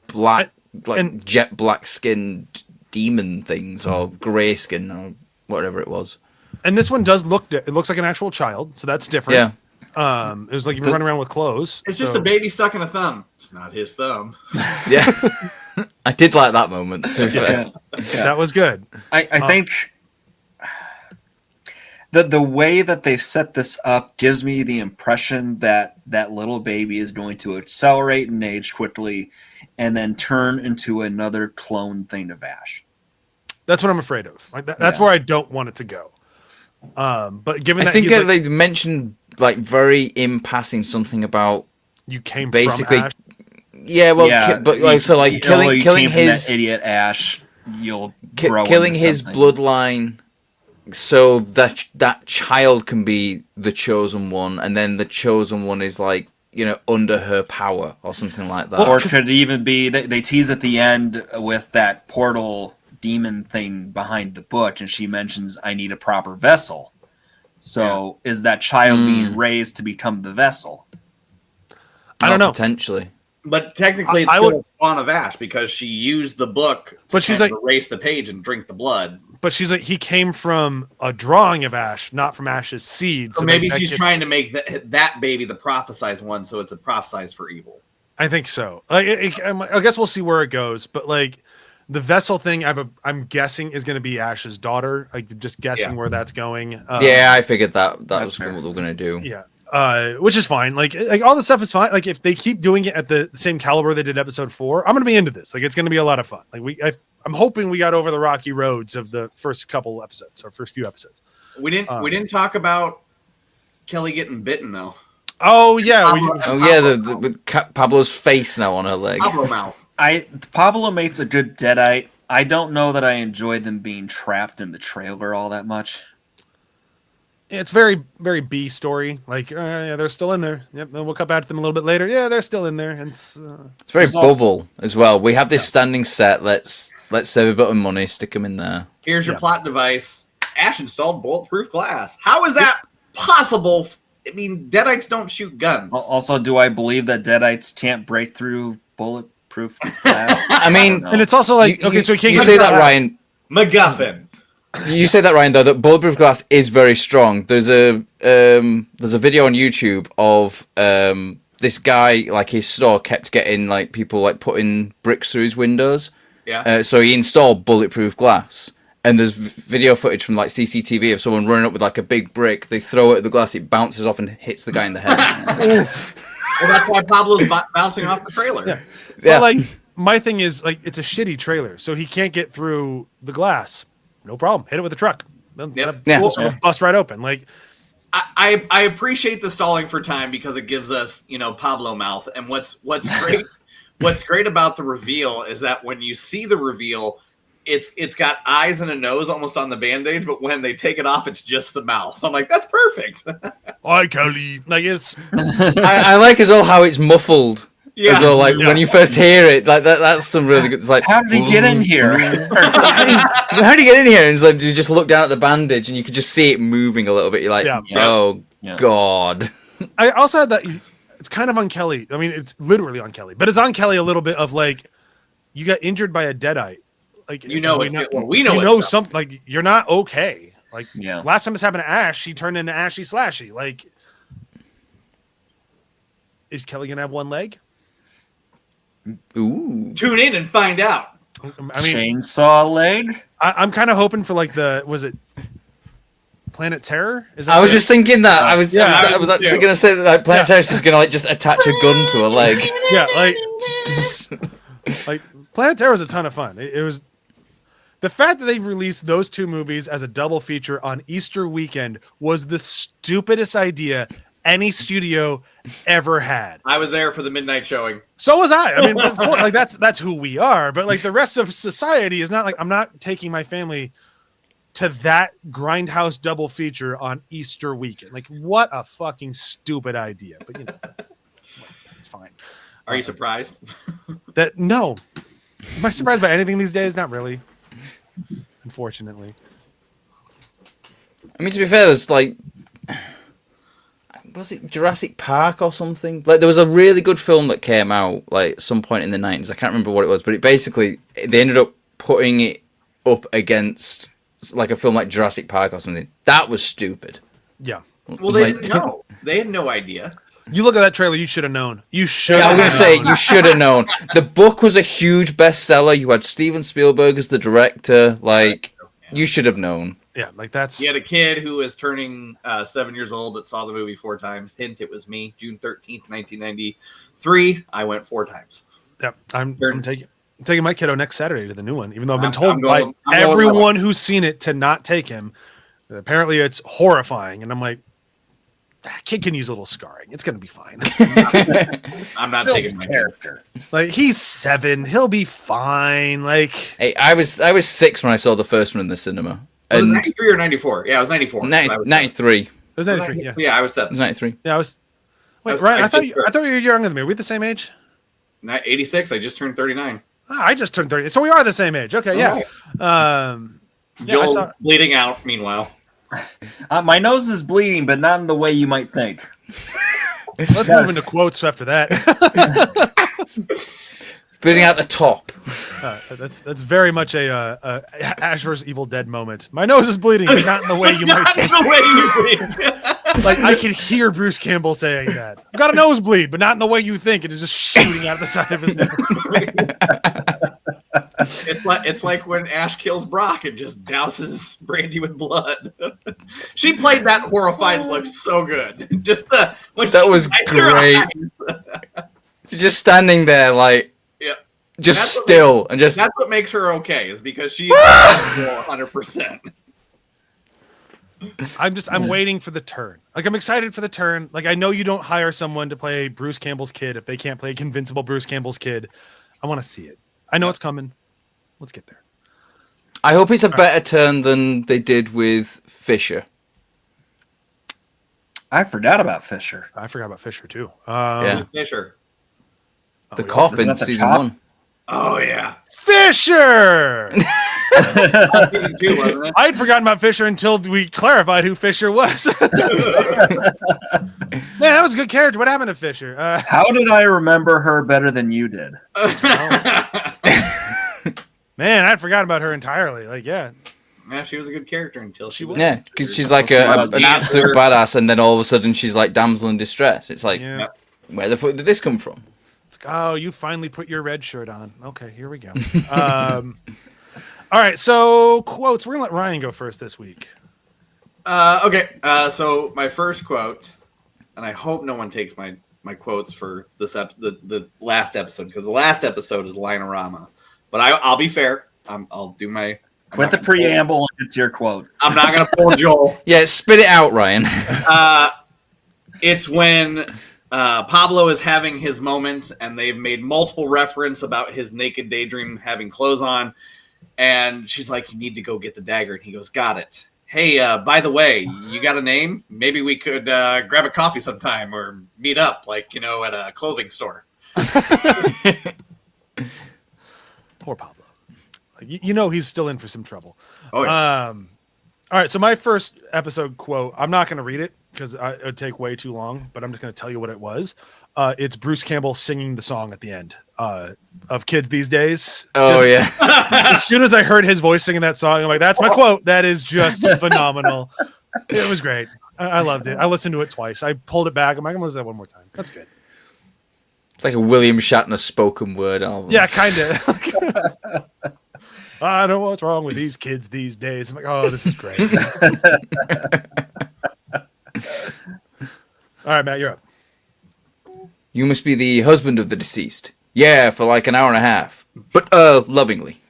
black, like jet black skinned demon things, or grey skin, or whatever it was. And this one does look. It looks like an actual child, so that's different. Yeah. It was like you were running around with clothes. It's just a baby sucking a thumb. It's not his thumb. Yeah. I did like that moment, to be fair. Yeah. That was good. I think the way that they've set this up gives me the impression that that little baby is going to accelerate in age quickly and then turn into another clone thing of Ash. That's what I'm afraid of. Like that's where I don't want it to go. But given that I think they mentioned like very in passing something about you came basically from Ash. Yeah, well, but like so like killing his idiot Ash, you'll killing his bloodline, so that child can be the chosen one, and then the chosen one is like, you know, under her power or something like that. Or could it even be they tease at the end with that portal demon thing behind the book, and she mentions, I need a proper vessel. So is that child being raised to become the vessel? I don't know. Potentially. But technically it's still a spawn of Ash because she used the book to erase the page and drink the blood. But she's like, he came from a drawing of Ash, not from Ash's seed. So maybe she's trying to make that baby the prophesized one, so it's a prophesized for evil. I think so. I guess we'll see where it goes. But like the vessel thing, I'm guessing is going to be Ash's daughter. Like just guessing where that's going. Yeah, I figured that was what they were going to do. Yeah. Which is fine. Like all the stuff is fine. Like if they keep doing it at the same caliber they did episode 4, I'm going to be into this. Like it's going to be a lot of fun. Like I'm hoping we got over the rocky roads of the first couple episodes or first few episodes. We didn't talk about Kelly getting bitten though. Oh yeah. With Pablo's face now on her leg. Pablo mouth. Pablo makes a good Deadite. I don't know that I enjoyed them being trapped in the trailer all that much. It's very, very B story. Like, yeah, they're still in there. Yep, then we'll come back to them a little bit later. Yeah, they're still in there. And it's very bubble as well. We have this standing set. Let's save a bit of money, stick them in there. Here's your plot device. Ash installed bulletproof glass. How is that possible? I mean, Deadites don't shoot guns. Also, do I believe that Deadites can't break through bulletproof glass? I mean, and it's also like, so you can't say that, Ryan. MacGuffin. You say that, Ryan, though, that bulletproof glass is very strong. There's a video on YouTube of this guy, like his store kept getting like people like putting bricks through his windows. Yeah. So he installed bulletproof glass, and there's video footage from like CCTV of someone running up with like a big brick. They throw it at the glass, it bounces off and hits the guy in the head. Well, that's why Pablo's bouncing off the trailer. Yeah. Well, like my thing is like it's a shitty trailer, so he can't get through the glass. No problem. Hit it with a truck. Bust right open. Like I appreciate the stalling for time because it gives us, Pablo mouth. And what's great about the reveal is that when you see the reveal, it's got eyes and a nose almost on the bandage, but when they take it off, it's just the mouth. So I'm like, that's perfect. Hi, Kelly. Like it's I like as well how it's muffled. Yeah. As well, like when you first hear it, like that's some really good. It's like, how did he get in here? How did he get in here? And it's like you just look down at the bandage and you could just see it moving a little bit. You're like, God. I also had that. It's kind of on Kelly. I mean, it's literally on Kelly, but it's on Kelly a little bit of like, you got injured by a Deadite. Like we know something. Like you're not okay. Like last time this happened to Ash, she turned into Ashy Slashy. Like, is Kelly gonna have one leg? Ooh. Tune in and find out. I mean, chainsaw leg. I'm kind of hoping for like was it Planet Terror? I was just thinking that. I was actually going to say that like, Planet Terror is just going to like just attach a gun to a leg. Yeah, like Planet Terror was a ton of fun. It was the fact that they released those two movies as a double feature on Easter weekend was the stupidest idea any studio ever had. I was there for the midnight showing. So was I. I mean, of course, like that's who we are. But like the rest of society is not like I'm not taking my family to that Grindhouse double feature on Easter weekend. Like, what a fucking stupid idea. But it's fine. Are you surprised? No. Am I surprised by anything these days? Not really. Unfortunately. I mean, to be fair, there's like, was it Jurassic Park or something? Like, there was a really good film that came out like at some point in the 90s. I can't remember what it was, but they ended up putting it up against like a film like Jurassic Park or something. That was stupid. Yeah. Well, they didn't know. They had no idea. You look at that trailer, you should have known. You should. I was going to say, you should have known. The book was a huge bestseller. You had Steven Spielberg as the director. Like, you should have known. Yeah, like that's. You had a kid who was turning 7 years old that saw the movie 4 times. Hint, it was me. June 13th, 1993. I went 4 times. Yeah, I'm taking my kiddo next Saturday to the new one, even though I've been told by everyone who's seen it to not take him. Apparently, it's horrifying, and I'm like, that kid can use a little scarring. It's gonna be fine. I'm not taking my character. Like, he's 7, he'll be fine. Like, hey, I was 6 when I saw the first one in the cinema. Was it 93 or 94? Yeah, it was 94. 93. It was 93. Yeah. Yeah, I was 7. It was 93. Yeah, I was. Wait, Ryan, I thought you were younger than me. Are we the same age? 86. I just turned 39. Oh, I just turned 30. So we are the same age. Okay, yeah. Joel bleeding out. Meanwhile, my nose is bleeding, but not in the way you might think. Let's move into quotes after that. Bleeding out the top. That's very much a Ash vs. Evil Dead moment. My nose is bleeding, but not in the way you might think. Not the way you think. Like, I can hear Bruce Campbell saying that. I've got a nosebleed, but not in the way you think. It is just shooting out of the side of his nose. It's like when Ash kills Brock and just douses Brandy with blood. She played that horrified look so good. Just that was great. Just standing there, like, just still, and just. That's what makes her okay, is because she's 100%. I'm waiting for the turn. Like, I'm excited for the turn. Like, I know you don't hire someone to play Bruce Campbell's kid if they can't play convincible Bruce Campbell's kid. I want to see it. I know it's coming. Let's get there. I hope it's a better turn than they did with Fisher. I forgot about Fisher. I forgot about Fisher too. Fisher. The cop in season 1. Oh yeah, Fisher. Season 2, wasn't it? I'd forgotten about Fisher until we clarified who Fisher was. Man, that was a good character. What happened to Fisher? How did I remember her better than you did? Man, I'd forgotten about her entirely. Like, yeah, she was a good character until she was. Yeah, because she's like an absolute badass, and then all of a sudden she's like damsel in distress. It's like, where the fuck did this come from? It's like, oh, you finally put your red shirt on. Okay, here we go. All right, so quotes. We're gonna let Ryan go first this week. Okay. So my first quote, and I hope no one takes my quotes for this the last episode, because the last episode is Linorama. But I'll be fair. I'll do my. Quit the preamble and get to your quote. I'm not gonna pull Joel. Yeah, spit it out, Ryan. It's when Pablo is having his moment, and they've made multiple reference about his naked daydream having clothes on. And she's like, you need to go get the dagger. And he goes, got it. Hey, by the way, you got a name? Maybe we could grab a coffee sometime or meet up, like, at a clothing store. Poor Pablo. Like, he's still in for some trouble. Oh, yeah. All right, so my first episode quote, I'm not going to read it because it would take way too long, but I'm just going to tell you what it was. It's Bruce Campbell singing the song at the end of Kids These Days. Yeah. As soon as I heard his voice singing that song, I'm like, that's my quote. That is just phenomenal. It was great. I loved it. I listened to it twice. I pulled it back. I'm like, I'm going to listen to that one more time. That's good. It's like a William Shatner spoken word album. Yeah, kind of. I know what's wrong with these kids these days. I'm like, oh, this is great. All right, Matt, you're up. You must be the husband of the deceased. Yeah, for like an hour and a half. But lovingly.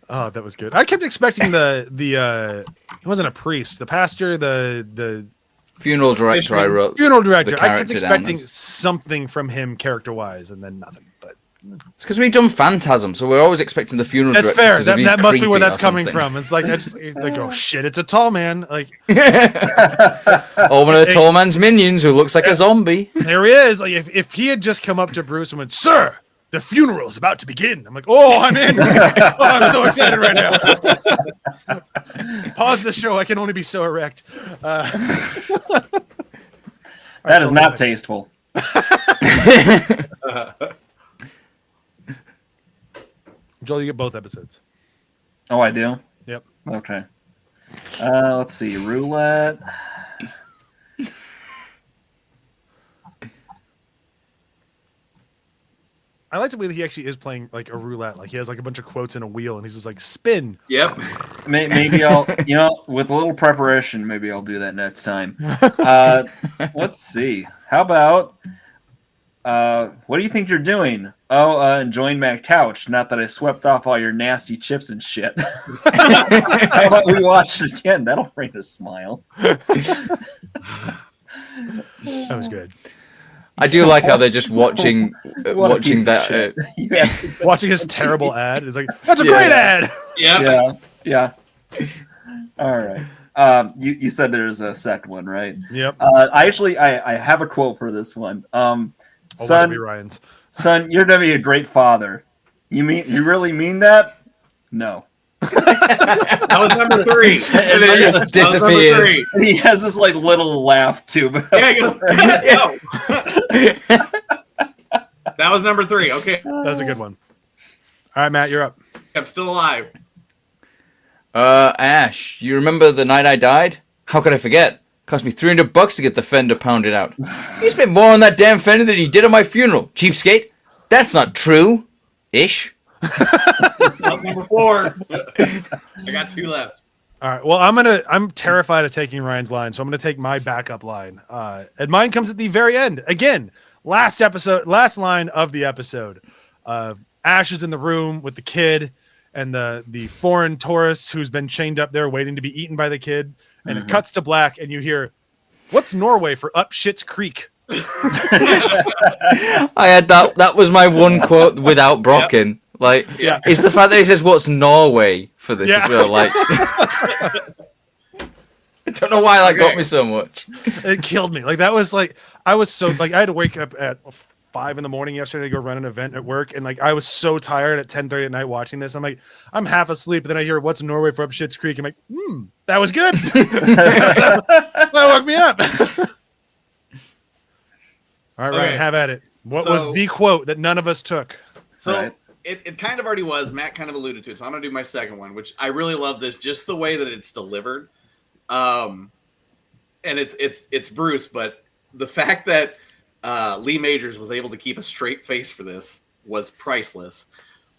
Oh, that was good. I kept expecting the he wasn't a priest, the pastor, the funeral director. I wrote funeral director. I kept character expecting down as- something from him character wise, and then nothing. But It's because we've done Phantasm, so we're always expecting the funeral that's director fair. to be That must be where creepy that's or coming something. from. It's like I just like, oh shit, it's a tall man. Like Or one of the tall man's minions who looks like a zombie. there he is. Like if he had just come up to Bruce and went, "Sir, the funeral is about to begin." I'm like, "Oh, I'm in! Oh, I'm so excited right now." Pause the show. I can only be so erect. That is not tasteful. Joel, you get both episodes. Oh, I do? Yep. Okay. Let's see. Roulette. I like the way that he actually is playing like a roulette. Like he has like a bunch of quotes in a wheel, and he's just like spin. Yep. Maybe I'll, with a little preparation, maybe I'll do that next time. Let's see. How about, what do you think you're doing? Oh, enjoying my couch. Not that I swept off all your nasty chips and shit. How about we watch it again? That'll bring a smile. That was good. I do like how they're just watching that. Watching his terrible ad. It's like, that's a great ad. Yep. Yeah. All right. You said there's a second one, right? Yep. I have a quote for this one. Son, be Ryan's. Son, you're gonna be a great father. You really mean that? No. That was number 3. And then he just disappears. And he has this like little laugh too. Yeah, he goes, no. That was number 3. Okay. That was a good one. All right, Matt, you're up. I'm still alive. Ash, you remember the night I died? How could I forget? Cost me $300 to get the fender pounded out. He spent more on that damn fender than he did on my funeral. Cheapskate. That's not true. Ish. That was number 4. I got 2 left. All right. Well, I'm terrified of taking Ryan's line, so I'm gonna take my backup line. And mine comes at the very end. Again, last line of the episode. Ash is in the room with the kid and the foreign tourist who's been chained up there waiting to be eaten by the kid. And it cuts to black, and you hear, "What's Norway for up Shit's Creek?" I had that. That was my one quote without Brocken. Yep. Like, it's the fact that he says, "What's Norway for this?" As well. Like, I don't know why that got me so much. It killed me. Like that was like I was so like I had to wake up at 5 a.m. yesterday to go run an event at work, and like I was so tired at 10:30 at night watching this. I'm like, I'm half asleep, and then I hear "What's Norway for up Shit's Creek?" I'm like, that was good. That woke me up. All right, Ryan, have at it. What was the quote that none of us took? So it kind of already was. Matt kind of alluded to it, so I'm gonna do my second one, which I really love this, just the way that it's delivered. And it's Bruce, but the fact that Lee Majors was able to keep a straight face for this was priceless.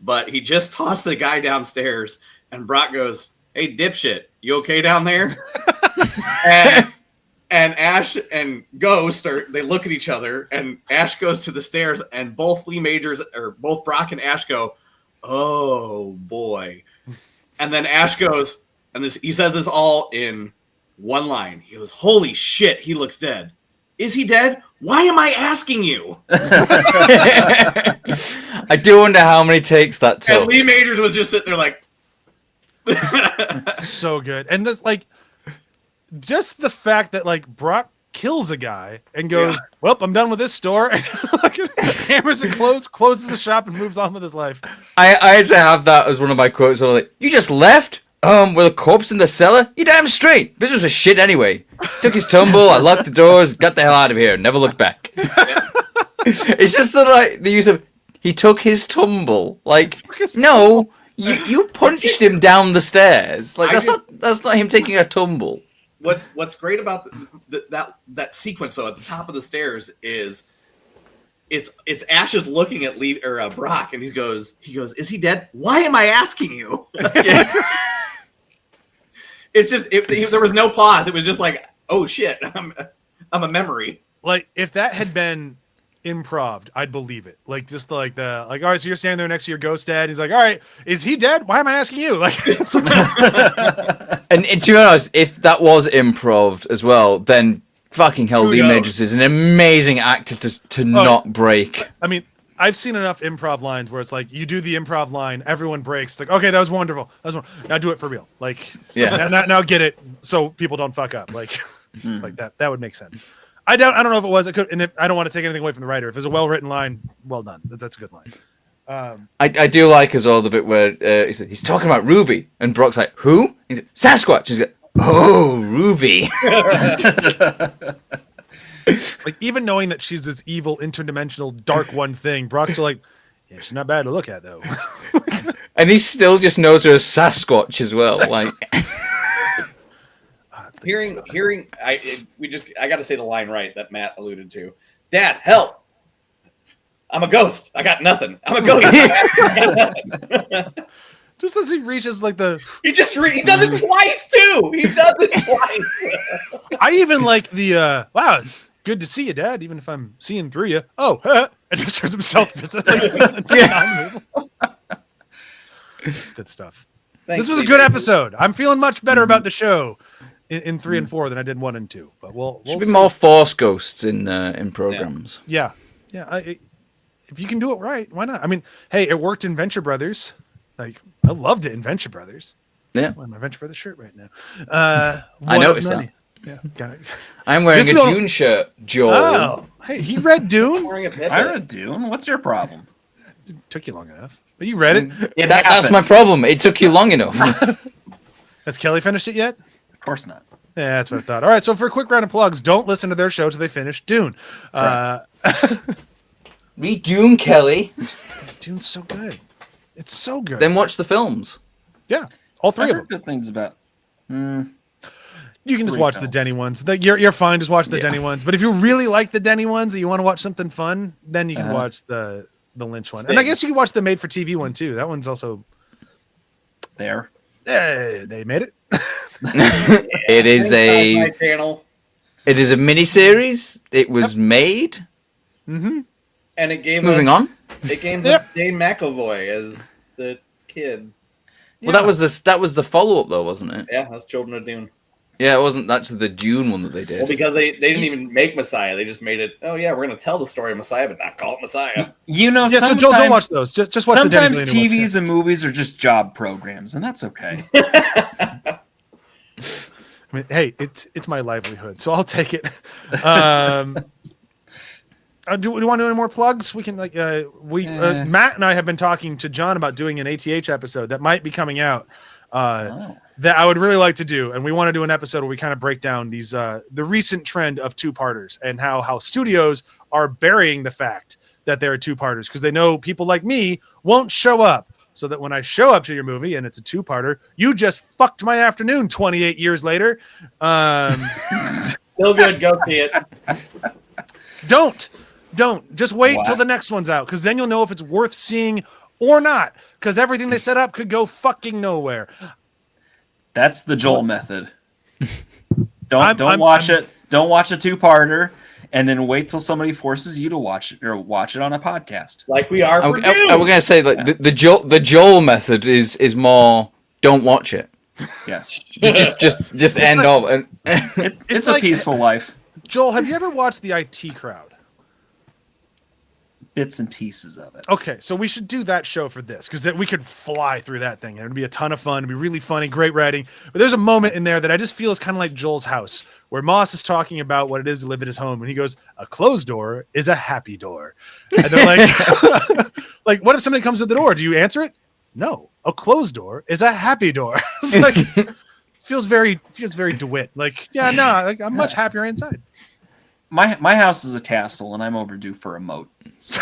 But he just tossed the guy downstairs, and Brock goes, "Hey, dipshit, you okay down there?" and Ash and Ghost they look at each other, and Ash goes to the stairs, and both Brock and Ash go, "Oh boy!" And then Ash goes, and he says this all in one line. He goes, "Holy shit, he looks dead. Is he dead? Why am I asking you?" I do wonder how many takes that took. And Lee Majors was just sitting there like, so good. And this, like, just the fact that like Brock kills a guy and goes, "Well, I'm done with this store," and hammers and closes the shop and moves on with his life. I actually have that as one of my quotes. So like, "You just left? With a corpse in the cellar? You damn straight. Business was shit anyway. Took his tumble, I locked the doors, got the hell out of here, never looked back." It's just that like the use of he took his tumble. Like, no, you punched him down the stairs. Like that's not him taking a tumble. What's great about that sequence though at the top of the stairs is it's Ash's looking at Lee or Brock, and he goes, "Is he dead? Why am I asking you?" It's just there was no pause. It was just like, "Oh shit, I'm a memory." Like if that had been improv, I'd believe it. Like just like all right, so you're standing there next to your ghost dad. He's like, all right, is he dead? Why am I asking you? Like, and to be honest, if that was improv as well, then fucking hell, Lee Majors is an amazing actor to not break. I mean, I've seen enough improv lines where it's like you do the improv line, everyone breaks. It's like, okay, that was wonderful. Now do it for real. Like, yeah, now get it so people don't fuck up. Like, like that. That would make sense. I don't know if it was. It could, and I don't want to take anything away from the writer. If it's a well-written line, well done. That's a good line. I do like as well the bit where he's talking about Ruby, and Brock's like, "Who?" He's like, Sasquatch. He's like, "Oh, Ruby." Like even knowing that she's this evil, interdimensional, dark one thing, Brock's still like, yeah, she's not bad to look at though. And he still just knows her as Sasquatch as well. Like. Hearing, I got to say the line right that Matt alluded to. Dad, help! I'm a ghost. I got nothing. I'm a ghost. Just as he reaches like he does it twice too. He does it twice. I even like the wow, it's good to see you, Dad, even if I'm seeing through you. Oh, and just turns himself physically. Good stuff. Thanks, this was a good episode. I'm feeling much better about the show in 3 and 4 than I did 1 and 2. But we'll should be more Force ghosts in programs. Yeah. If you can do it right, why not? I mean, hey, it worked in Venture Brothers. Like I loved it in Venture Brothers. Yeah, I'm wearing my Venture Brothers shirt right now. I noticed that. Yeah, got it. I'm wearing a Dune shirt, Joel. Oh, hey, he read Dune. I read Dune. What's your problem? It took you long enough, but you read it. That's my problem. It took you long enough. Has Kelly finished it yet? Of course not. Yeah, that's what I thought. All right, so for a quick round of plugs, don't listen to their show till they finish Dune. Read Dune, Kelly. Dune's so good. It's so good. Then watch the films. Yeah, all 3 of them. Good things about. You can just watch the Denny ones. You're fine. Just watch the Denny ones. But if you really like the Denny ones and you want to watch something fun, then you can watch the Lynch one. And I guess you can watch the made-for-TV one too. That one's also there. They made it. It is a miniseries. It was made. Mm-hmm. And it gave Moving on. It gave Dave McAvoy as the kid. Well, that was the follow-up though, wasn't it? Yeah, that's Children of Dune. Yeah, it wasn't actually the Dune one that they did. Well, because they didn't even make Messiah. They just made it, oh yeah, we're going to tell the story of Messiah, but not call it Messiah. You know, so Joel, don't watch those. Just watch sometimes the Denny TVs and movies are just job programs, and that's okay. I mean, hey, it's my livelihood, so I'll take it. Do we want to do any more plugs? We can Matt and I have been talking to John about doing an ATH episode that might be coming out. That I would really like to do, and we want to do an episode where we kind of break down these the recent trend of 2-parters and how studios are burying the fact that there are 2-parters because they know people like me won't show up, so that when I show up to your movie and it's a 2-parter, you just fucked my afternoon 28 years later. Still good. Go see it. Don't just wait till the next one's out, because then you'll know if it's worth seeing or not, because everything they set up could go fucking nowhere. That's the Joel method. Don't watch it. Don't watch a 2-parter, and then wait till somebody forces you to watch it or watch it on a podcast. Like we are. We're gonna say like the Joel method is more don't watch it. Yes. just end off. And it's a peaceful life. Joel, have you ever watched the IT Crowd? Bits and pieces of it. Okay, so we should do that show for this, because we could fly through that thing. It would be a ton of fun. It'd be really funny, great writing. But there's a moment in there that I just feel is kind of like Joel's house, where Moss is talking about what it is to live at his home, and he goes, "A closed door is a happy door." And they're like, like, what if somebody comes to the door? Do you answer it? No, a closed door is a happy door. It's like feels very DeWitt. Like, yeah, no, like, I'm much happier inside. My house is a castle, and I'm overdue for a moat. So.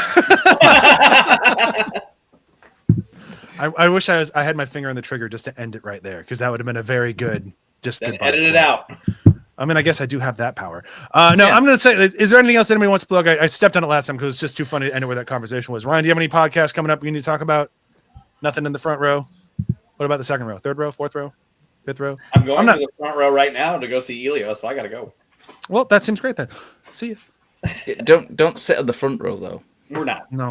I wish I had my finger on the trigger just to end it right there, because that would have been a very good. Just edit it out. I mean, I guess I do have that power. I'm going to say, is there anything else anybody wants to plug? I stepped on it last time because it's just too funny to end it where that conversation was. Ryan, do you have any podcasts coming up you need to talk about? Nothing in the front row. What about the second row? Third row? Fourth row? Fifth row? I'm going to the front row right now to go see Elio, so I got to go. Well, that seems great then. See you. Don't sit at the front row though. We're not. No.